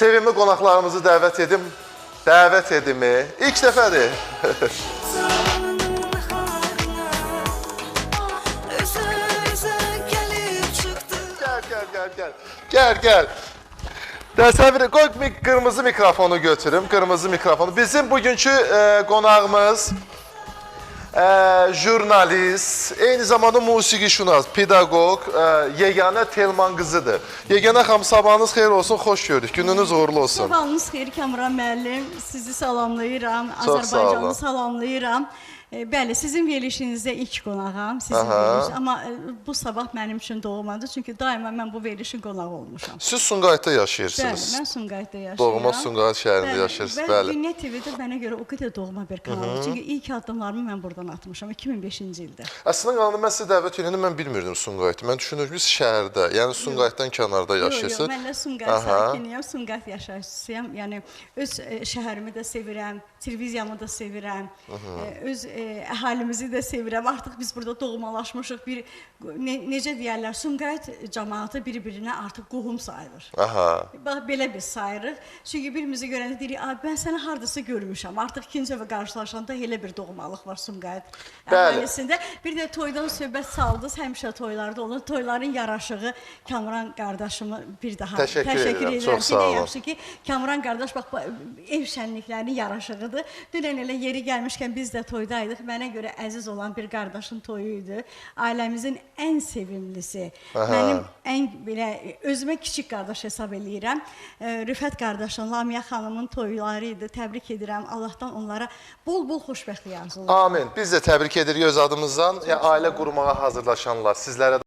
sevimli qonaqlarımızı dəvət edim. Dəvət edimi. İlk dəfədir. Gəl. Təsəvvür qoy qırmızı mikrofonu götürüm. Qırmızı mikrofonu. Bizim bugünkü qonağımız jurnalist, eyni zamanda musiqişünas, pedaqoq, Yeganə Telman qızıdır. Yeganə xanım, sabahınız xeyir olsun, xoş gördük. Gününüz uğurlu olsun. Sabahınız xeyir Kamran müəllim. Sizi salamlayıram. Çox sağ olun. Azərbaycanı salamlayıram. Bəli, sizin verilişinizdə ilk qonağam. Amma bu sabah mənim üçün doğmadır. Çünki daima mən bu verilişin qonağı olmuşam. Siz Sumqayıtda yaşayırsınız. Bəli, mən Sumqayıtda yaşayıram. Doğma Sumqayıt şəhərində yaşayırsınız. Bəli, Dünya TV-də mənə görə o qədər doğma bir kanaldır. Çünki ilk addımlarımı mən buradan atmışam, 2005-ci ildə. Əslində qalanı mən sizə dəvət edəndə mən bilmirdim Sumqayıtı. Mən düşünürdüm biz şəhərdə, yəni Sumqayıtdan kənarda yaşayırsınız. Yox, mən də Sumqayıt sakiniyəm, Sumqayıt yaşayışçıyam. Yəni öz şəhərimi də sevirəm, televiziyamı da sevirəm, öz əhalimizi də sevirəm. Artıq biz burada doğmalaşmışıq. Necə deyərlər, Sumqayıt cəmaatı bir-birinə artıq qohum sayılır. Bax, belə biz sayırıq. Çünki birimizi görəndə deyirik, mən səni hardasa görmüşəm. Artıq ikinci dəfə qarşılaşanda elə bir doğmalıq var Sumqayıt əhalisində. Bir də toydan söhbət saldınız, həmişə toylarda olur. Toyların yaraşığı Kamran qardaşımı bir daha təşəkkür edirəm. Çox sağ olun. Bir də yaxşı ki, Kamran qardaş bax, ev şənliklərinin yaraşığıdır. Dünən elə yeri gəlmişkən biz də toydaydıq. Mənə görə əziz olan bir qardaşın toyu idi. Ailəmizin ən sevimlisi. Mənim ən belə özümə kiçik qardaş hesab eləyirəm. Rüfət qardaşın, Lamiyə xanımın toyları idi. Təbrik edirəm. Allahdan onlara bol-bol xoşbəxtlik arzulayıram. Amin. Biz də təbrik edirik öz adımızdan. Ailə qurmağa hazırlaşanlar. Sizlərə